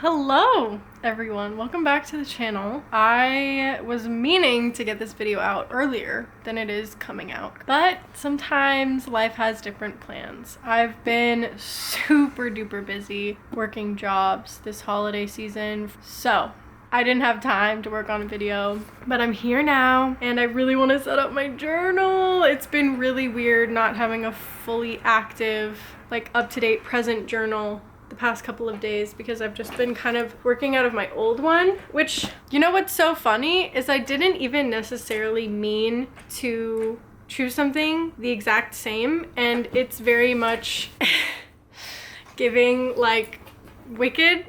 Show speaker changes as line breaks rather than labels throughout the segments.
Hello everyone, welcome back to the channel. I was meaning to get this video out earlier than it is coming out, but sometimes life has different plans. I've been super duper busy working jobs this holiday season, so I didn't have time to work on a video, but I'm here now and I really want to set up my journal. It's been really weird not having a fully active, like up-to-date present journal the past couple of days because I've just been kind of working out of my old one, which, you know what's so funny is I didn't even necessarily mean to choose something the exact same, and it's very much giving like Wicked.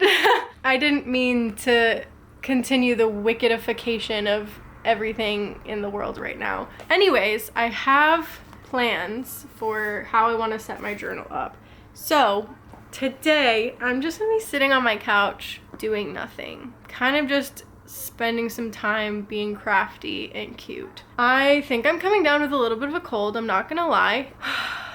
I didn't mean to continue the Wickedification of everything in the world right now. Anyways, I have plans for how I want to set my journal up. So today, I'm just gonna be sitting on my couch doing nothing, kind of just spending some time being crafty and cute. I think I'm coming down with a little bit of a cold, I'm not gonna lie.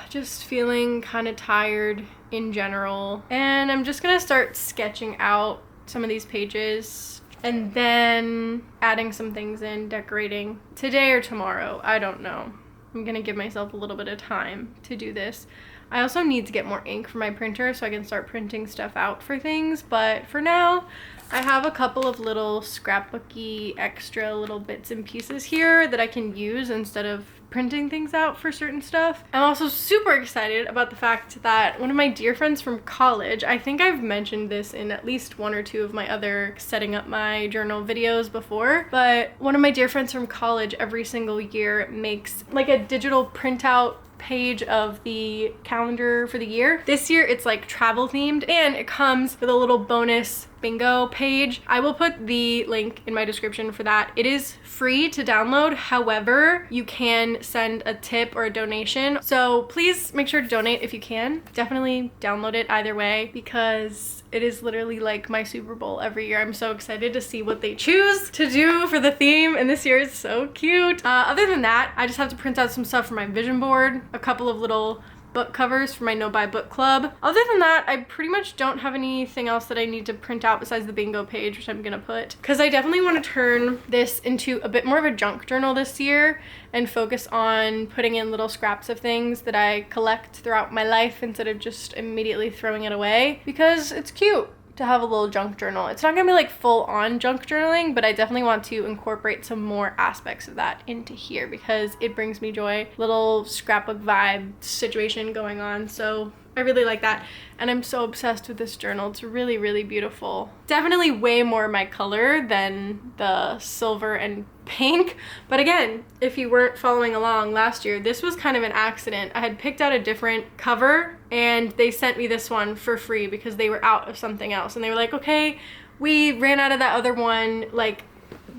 Just feeling kind of tired in general. And I'm just gonna start sketching out some of these pages and then adding some things in, decorating today or tomorrow, I don't know. I'm gonna give myself a little bit of time to do this. I also need to get more ink for my printer so I can start printing stuff out for things, but for now, I have a couple of little scrapbooky extra little bits and pieces here that I can use instead of printing things out for certain stuff. I'm also super excited about the fact that one of my dear friends from college, I think I've mentioned this in at least one or two of my other setting up my journal videos before, but one of my dear friends from college every single year makes like a digital printout page of the calendar for the year. This year it's like travel themed and it comes with a little bonus bingo page. I will put the link in my description for that. It is free to download. However, you can send a tip or a donation. So please make sure to donate if you can. Definitely download it either way because it is literally like my Super Bowl every year. I'm so excited to see what they choose to do for the theme, and this year is so cute. Other than that, I just have to print out some stuff for my vision board, a couple of little book covers for my No Buy Book Club. Other than that, I pretty much don't have anything else that I need to print out besides the bingo page, which I'm gonna put, because I definitely want to turn this into a bit more of a junk journal this year and focus on putting in little scraps of things that I collect throughout my life instead of just immediately throwing it away, because it's cute to have a little junk journal. It's not gonna be like full on junk journaling, but I definitely want to incorporate some more aspects of that into here because it brings me joy. Little scrapbook vibe situation going on, so I really like that. And I'm so obsessed with this journal. It's really, really beautiful. Definitely way more my color than the silver and pink. But again, if you weren't following along last year, this was kind of an accident. I had picked out a different cover and they sent me this one for free because they were out of something else. And they were like, okay, we ran out of that other one, like,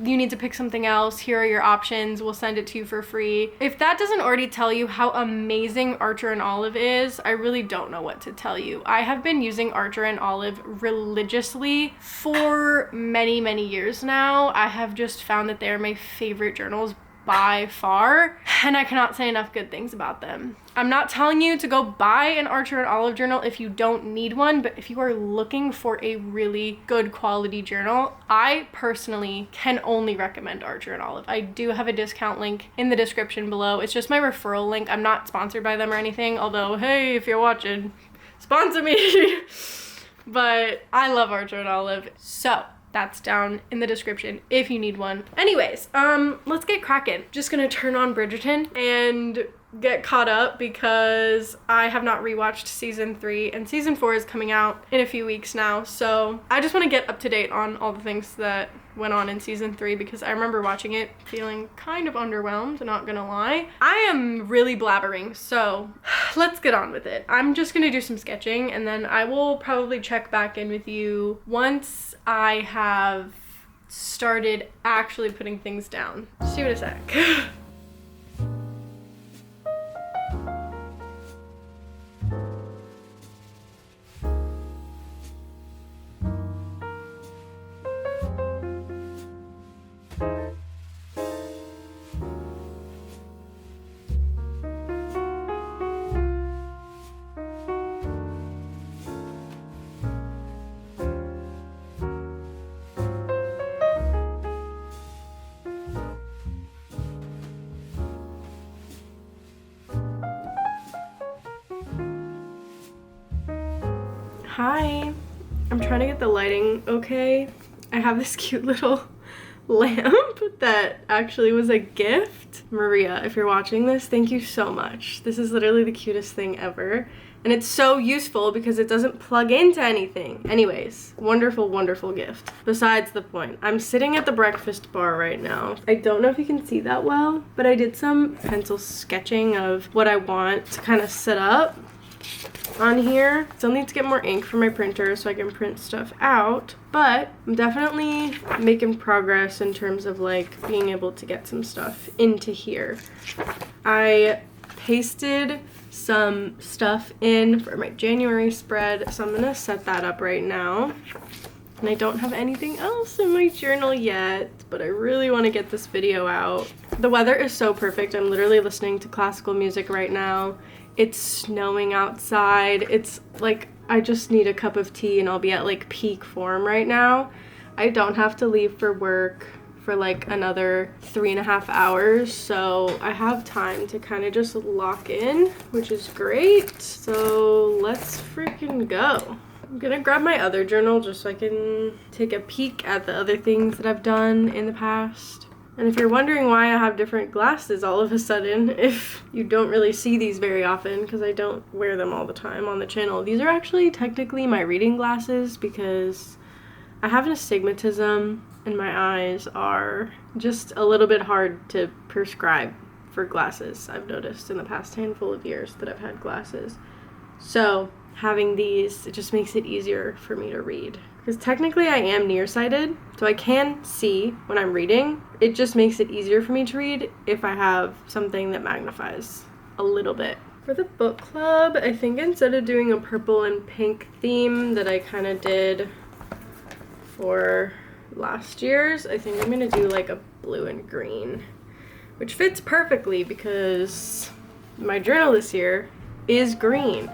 you need to pick something else. Here are your options. We'll send it to you for free. If that doesn't already tell you how amazing Archer and Olive is, I really don't know what to tell you. I have been using Archer and Olive religiously for many, many years now. I have just found that they're my favorite journals by far, and I cannot say enough good things about them. I'm not telling you to go buy an Archer and Olive journal if you don't need one, but if you are looking for a really good quality journal, I personally can only recommend Archer and Olive. I do have a discount link in the description below. It's just my referral link. I'm not sponsored by them or anything, although, hey, if you're watching, sponsor me. But I love Archer and Olive, so that's down in the description if you need one. Anyways, let's get cracking. Just gonna turn on Bridgerton and get caught up because I have not rewatched season 3 and season 4 is coming out in a few weeks now. So I just want to get up to date on all the things that went on in season 3 because I remember watching it feeling kind of underwhelmed, not gonna lie. I am really blabbering, so let's get on with it. I'm just gonna do some sketching and then I will probably check back in with you once I have started actually putting things down. See you in a sec. Hi. I'm trying to get the lighting okay. I have this cute little lamp that actually was a gift. Maria, if you're watching this, thank you so much. This is literally the cutest thing ever. And it's so useful because it doesn't plug into anything. Anyways, wonderful, wonderful gift. Besides the point, I'm sitting at the breakfast bar right now. I don't know if you can see that well, but I did some pencil sketching of what I want to kind of set up on here. Still need to get more ink for my printer so I can print stuff out, but I'm definitely making progress in terms of like being able to get some stuff into here. I pasted some stuff in for my January spread, so I'm gonna set that up right now. And I don't have anything else in my journal yet, but I really want to get this video out. The weather is so perfect. I'm literally listening to classical music right now. It's snowing outside. It's like I just need a cup of tea and I'll be at like peak form right now. I don't have to leave for work for like another 3.5 hours, so I have time to kind of just lock in, which is great. So let's freaking go. I'm gonna grab my other journal just so I can take a peek at the other things that I've done in the past. And if you're wondering why I have different glasses all of a sudden, if you don't really see these very often, because I don't wear them all the time on the channel, these are actually technically my reading glasses because I have an astigmatism and my eyes are just a little bit hard to prescribe for glasses. I've noticed in the past handful of years that I've had glasses. So having these, it just makes it easier for me to read. Because technically I am nearsighted, so I can see when I'm reading. It just makes it easier for me to read if I have something that magnifies a little bit. For the book club, I think instead of doing a purple and pink theme that I kind of did for last year's, I think I'm gonna do like a blue and green, which fits perfectly because my journal this year is green.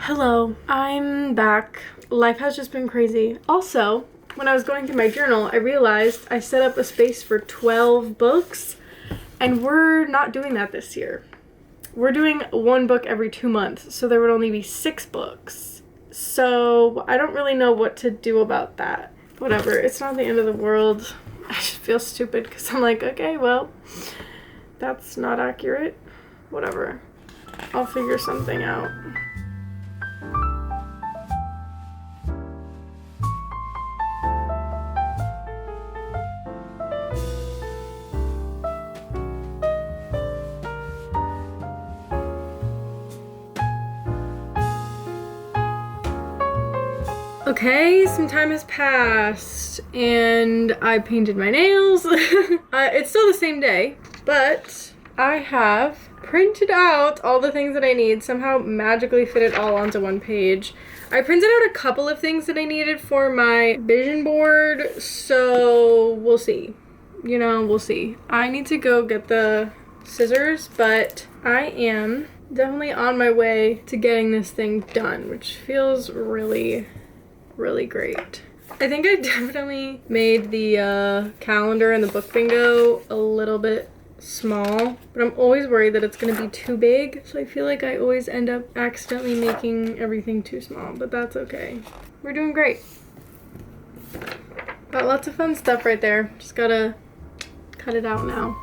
Hello, I'm back. Life has just been crazy. Also, when I was going through my journal, I realized I set up a space for 12 books, and we're not doing that this year. We're doing one book every 2 months, so there would only be 6 books. So I don't really know what to do about that. Whatever, it's not the end of the world. I just feel stupid because I'm like, okay, well, that's not accurate. Whatever. I'll figure something out. Okay, some time has passed and I painted my nails. It's still the same day, but I have printed out all the things that I need, somehow magically fit it all onto one page. I printed out a couple of things that I needed for my vision board, so we'll see. You know, we'll see. I need to go get the scissors, but I am definitely on my way to getting this thing done, which feels really great. I think I definitely made the calendar and the book bingo a little bit small, but I'm always worried that it's gonna be too big, so I feel like I always end up accidentally making everything too small, but that's okay. We're doing great. Got lots of fun stuff right there. Just gotta cut it out now.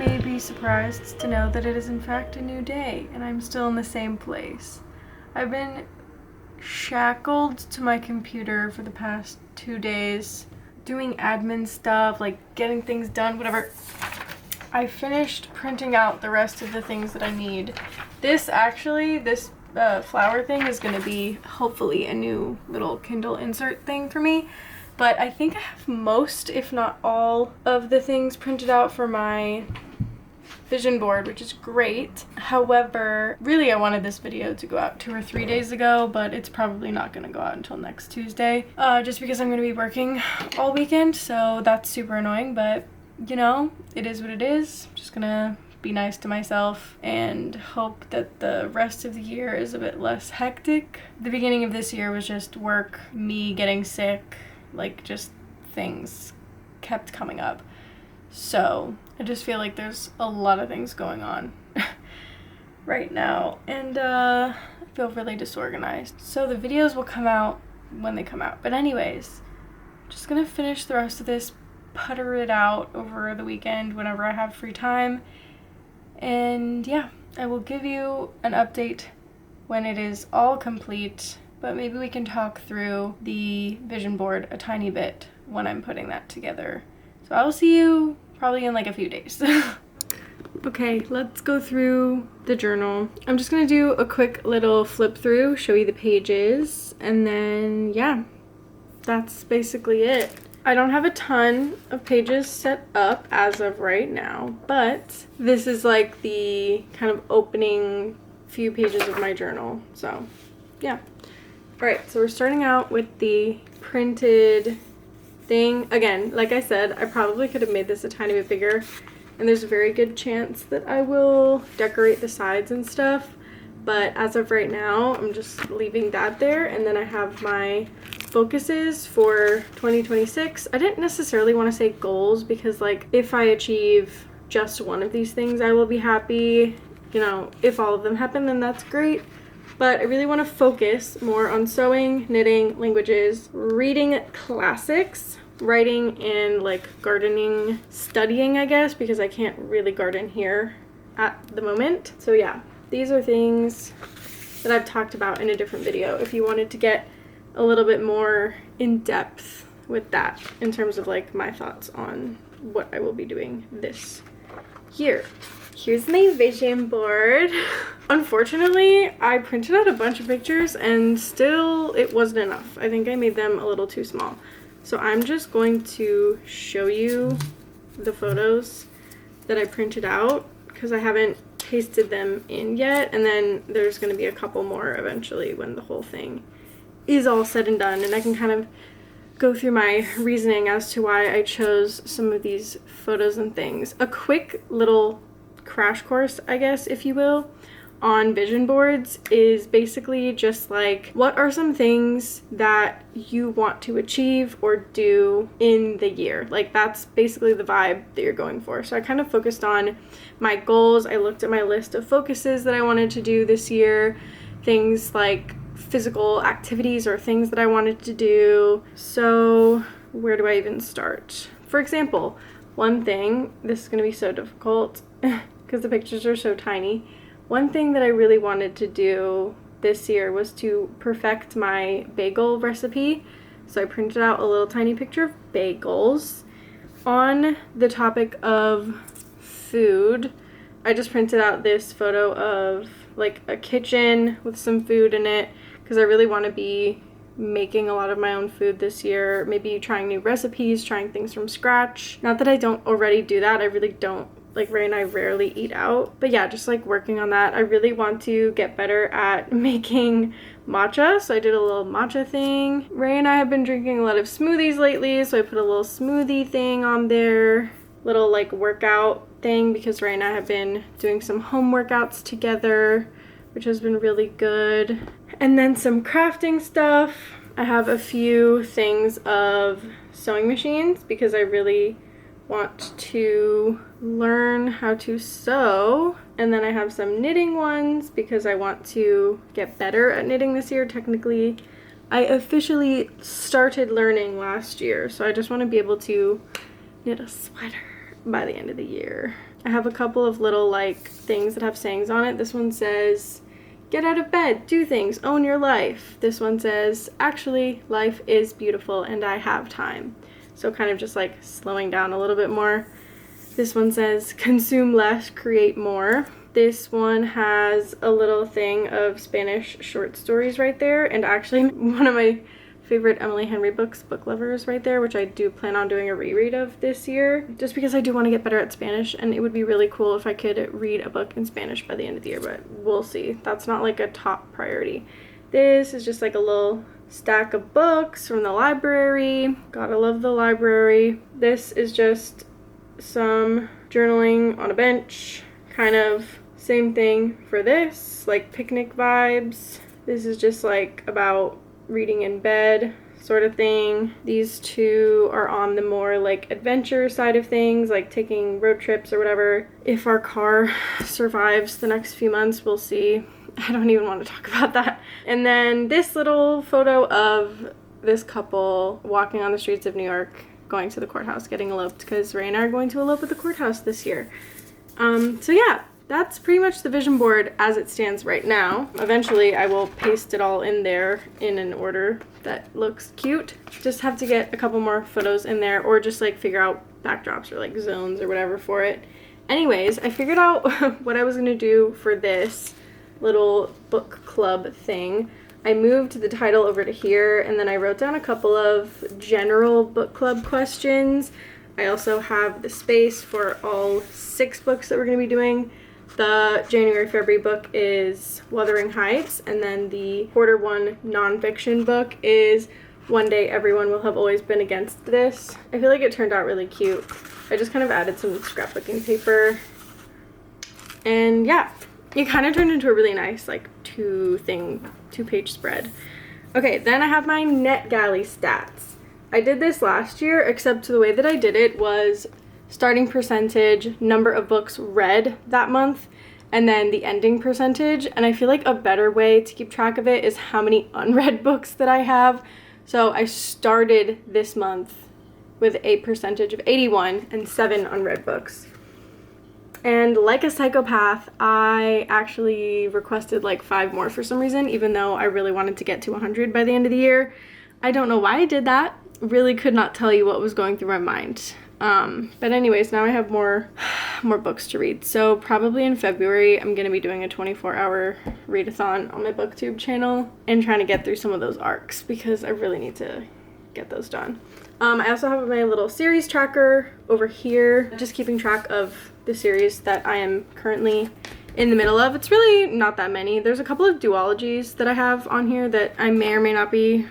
may be surprised to know that it is in fact a new day and I'm still in the same place. I've been shackled to my computer for the past 2 days, doing admin stuff, like getting things done, whatever. I finished printing out the rest of the things that I need. This flower thing is going to be hopefully a new little Kindle insert thing for me. But I think I have most, if not all, of the things printed out for my vision board, which is great. However, really I wanted this video to go out 2 or 3 days ago, but it's probably not going to go out until next Tuesday, just because I'm going to be working all weekend, so that's super annoying, but you know, it is what it is. I'm just gonna be nice to myself and hope that the rest of the year is a bit less hectic. The beginning of this year was just work, me getting sick, like just things kept coming up. So I just feel like there's a lot of things going on right now, and I feel really disorganized. So the videos will come out when they come out. But anyways, just gonna finish the rest of this, putter it out over the weekend whenever I have free time. And yeah, I will give you an update when it is all complete, but maybe we can talk through the vision board a tiny bit when I'm putting that together. So I will see you probably in like a few days. Okay, let's go through the journal. I'm just gonna do a quick little flip through, show you the pages, and then yeah, that's basically it. I don't have a ton of pages set up as of right now, but this is like the kind of opening few pages of my journal, so yeah. Alright, so we're starting out with the printed thing. Again, like I said, I probably could have made this a tiny bit bigger, and there's a very good chance that I will decorate the sides and stuff, but as of right now, I'm just leaving that there, and then I have my focuses for 2026. I didn't necessarily want to say goals because like if I achieve just one of these things, I will be happy. You know, if all of them happen, then that's great. But I really want to focus more on sewing, knitting, languages, reading classics, writing, and like gardening, studying, I guess, because I can't really garden here at the moment. So yeah, these are things that I've talked about in a different video if you wanted to get a little bit more in depth with that in terms of like my thoughts on what I will be doing this year. Here's my vision board. Unfortunately, I printed out a bunch of pictures and still it wasn't enough. I think I made them a little too small. So I'm just going to show you the photos that I printed out because I haven't pasted them in yet, and then there's going to be a couple more eventually when the whole thing is all said and done, and I can kind of go through my reasoning as to why I chose some of these photos and things. A quick little crash course, I guess, if you will, on vision boards is basically just like, what are some things that you want to achieve or do in the year? Like, that's basically the vibe that you're going for. So I kind of focused on my goals. I looked at my list of focuses that I wanted to do this year, things like physical activities or things that I wanted to do. So where do I even start? For example, one thing, this is going to be so difficult because the pictures are so tiny. One thing that I really wanted to do this year was to perfect my bagel recipe. So I printed out a little tiny picture of bagels. On the topic of food, I just printed out this photo of like a kitchen with some food in it because I really want to be making a lot of my own food this year, maybe trying new recipes, trying things from scratch. Not that I don't already do that, I really don't. Like, Ray and I rarely eat out, but yeah, just like working on that. I really want to get better at making matcha, so I did a little matcha thing. Ray and I have been drinking a lot of smoothies lately, so I put a little smoothie thing on there, little like workout thing, because Ray and I have been doing some home workouts together, which has been really good. And then some crafting stuff. I have a few things of sewing machines because I really want to learn how to sew. And then I have some knitting ones because I want to get better at knitting this year. Technically, I officially started learning last year, so I just want to be able to knit a sweater by the end of the year. I have a couple of little like things that have sayings on it. This one says, get out of bed, do things, own your life. This one says, actually, life is beautiful and I have time. So kind of just like slowing down a little bit more. This one says, consume less, create more. This one has a little thing of Spanish short stories right there, and actually one of my favorite Emily Henry books, Book Lovers, right there, which I do plan on doing a reread of this year, just because I do want to get better at Spanish, and it would be really cool if I could read a book in Spanish by the end of the year, but we'll see. That's not like a top priority. This is just like a little stack of books from the library. Gotta love the library. This is just some journaling on a bench, kind of same thing for this, like picnic vibes. This is just like about reading in bed sort of thing. These two are on the more like adventure side of things, like taking road trips or whatever. If our car survives the next few months, we'll see. I don't even want to talk about that. And then this little photo of this couple walking on the streets of New York, going to the courthouse, getting eloped, because Ray and I are going to elope at the courthouse this year. So yeah, that's pretty much the vision board as it stands right now. Eventually I will paste it all in there in an order that looks cute. Just have to get a couple more photos in there, or just like figure out backdrops or like zones or whatever for it. Anyways, I figured out what I was gonna do for this little book club thing. I moved the title over to here, and then I wrote down a couple of general book club questions. I also have the space for all 6 books that we're going to be doing. The January-February book is Wuthering Heights, and then the Q1 nonfiction book is One Day Everyone Will Have Always Been Against This. I feel like it turned out really cute. I just kind of added some scrapbooking paper. And yeah, it kind of turned into a really nice like two-page spread. Okay, then I have my NetGalley stats. I did this last year, except the way that I did it was starting percentage, number of books read that month, and then the ending percentage. And I feel like a better way to keep track of it is how many unread books that I have. So I started this month with a percentage of 81 and 7 unread books. And like a psychopath, I actually requested like 5 more for some reason, even though I really wanted to get to 100 by the end of the year. I don't know why I did that. Really could not tell you what was going through my mind. But anyways, now I have more books to read. So probably in February, I'm going to be doing a 24-hour readathon on my booktube channel and trying to get through some of those arcs, because I really need to get those done. I also have my little series tracker over here, just keeping track of the series that I am currently in the middle of. It's really not that many. There's a couple of duologies that I have on here that I may or may not be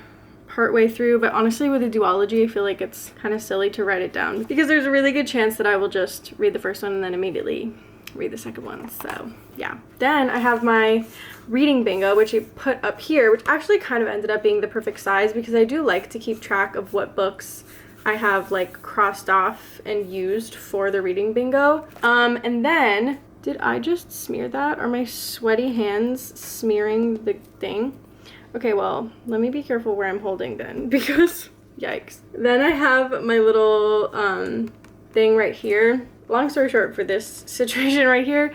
partway through, but honestly with a duology I feel like it's kind of silly to write it down, because there's a really good chance that I will just read the first one and then immediately read the second one. So yeah. Then I have my reading bingo, which I put up here, which actually kind of ended up being the perfect size, because I do like to keep track of what books I have like crossed off and used for the reading bingo. And then, did I just smear that? Are my sweaty hands smearing the thing? Okay, well, let me be careful where I'm holding then, because yikes. Then I have my little thing right here. Long story short for this situation right here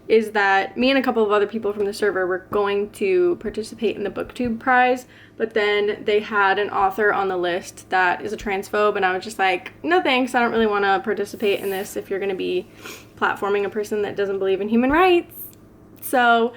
is that me and a couple of other people from the server were going to participate in the booktube prize, but then they had an author on the list that is a transphobe, and I was just like, no thanks, I don't really want to participate in this if you're going to be platforming a person that doesn't believe in human rights. So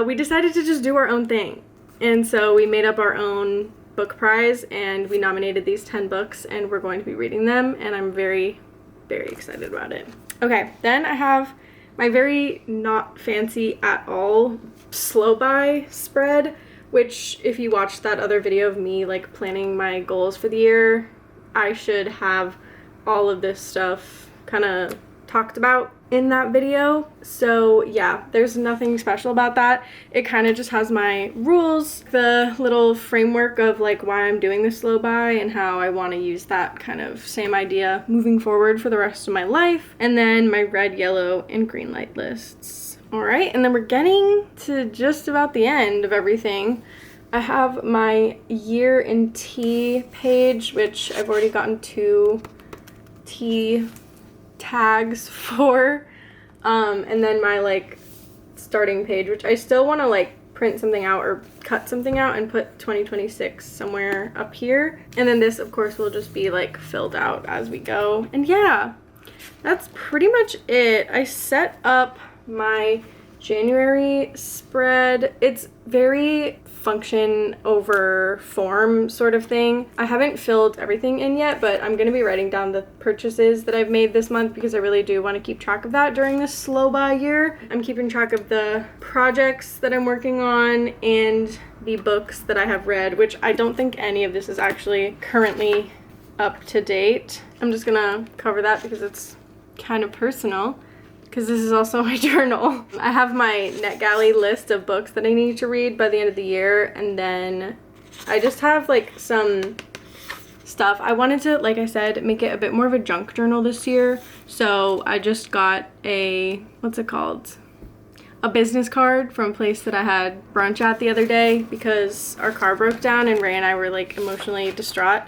we decided to just do our own thing, and so we made up our own book prize, and we nominated these 10 books, and we're going to be reading them, and I'm very, very excited about it. Okay, then I have my very not fancy at all slow buy spread, which if you watched that other video of me like planning my goals for the year, I should have all of this stuff kind of talked about in that video. So yeah, there's nothing special about that. It kind of just has my rules, the little framework of like why I'm doing this slow buy and how I want to use that kind of same idea moving forward for the rest of my life, and then my red, yellow, and green light lists. All right, and then we're getting to just about the end of everything. I have my year in tea page, which I've already gotten 2 tea tags for, and then my like starting page, which I still want to like print something out or cut something out and put 2026 somewhere up here. And then this, of course, will just be like filled out as we go. And yeah, that's pretty much it. I set up my January spread. It's very function over form sort of thing. I haven't filled everything in yet, but I'm going to be writing down the purchases that I've made this month because I really do want to keep track of that during this slow by year. I'm keeping track of the projects that I'm working on and the books that I have read, which I don't think any of this is actually currently up to date. I'm just gonna cover that because it's kind of personal, because this is also my journal. I have my NetGalley list of books that I need to read by the end of the year, and then I just have like some stuff. I wanted to, like I said, make it a bit more of a junk journal this year, so I just got a, what's it called? A business card from a place that I had brunch at the other day because our car broke down and Ray and I were like emotionally distraught.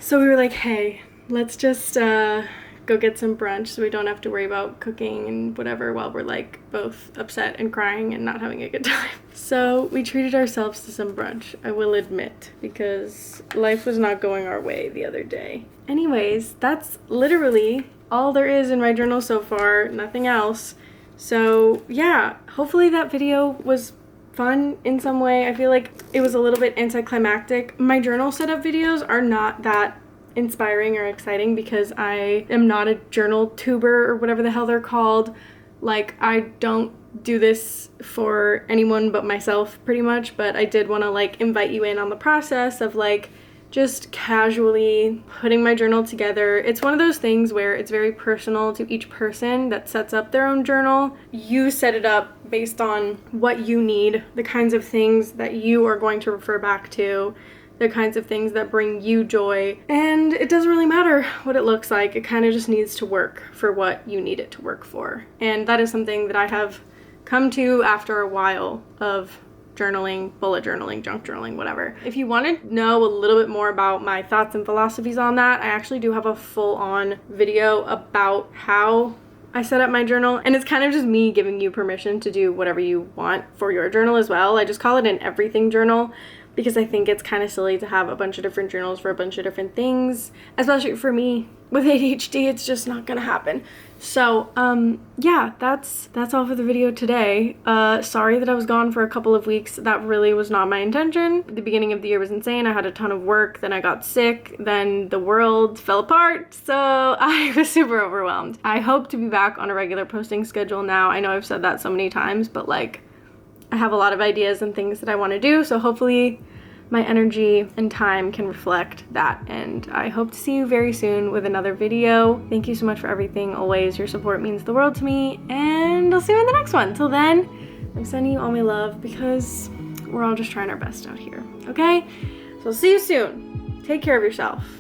So we were like, hey, let's just go get some brunch so we don't have to worry about cooking and whatever while we're like both upset and crying and not having a good time. So we treated ourselves to some brunch, I will admit, because life was not going our way the other day. Anyways, that's literally all there is in my journal so far, nothing else. So yeah, hopefully that video was fun in some way. I feel like it was a little bit anticlimactic. My journal setup videos are not that inspiring or exciting because I am not a journal tuber or whatever the hell they're called. Like, I don't do this for anyone but myself pretty much, but I did want to like invite you in on the process of like just casually putting my journal together. It's one of those things where it's very personal to each person that sets up their own journal. You set it up based on what you need, the kinds of things that you are going to refer back to, the kinds of things that bring you joy, and it doesn't really matter what it looks like. It kind of just needs to work for what you need it to work for. And that is something that I have come to after a while of journaling, bullet journaling, junk journaling, whatever. If you want to know a little bit more about my thoughts and philosophies on that, I actually do have a full-on video about how I set up my journal, and it's kind of just me giving you permission to do whatever you want for your journal as well. I just call it an everything journal because I think it's kind of silly to have a bunch of different journals for a bunch of different things, especially for me with ADHD. It's just not gonna happen. So yeah, that's all for the video today. Sorry that I was gone for a couple of weeks. That really was not my intention. The beginning of the year was insane. I had a ton of work, then I got sick, then the world fell apart, so I was super overwhelmed. I hope to be back on a regular posting schedule now. I know I've said that so many times, but like, I have a lot of ideas and things that I want to do, so hopefully my energy and time can reflect that, and I hope to see you very soon with another video. Thank you so much for everything, always. Your support means the world to me, and I'll see you in the next one. Till then, I'm sending you all my love because we're all just trying our best out here, okay? So I'll see you soon. Take care of yourself.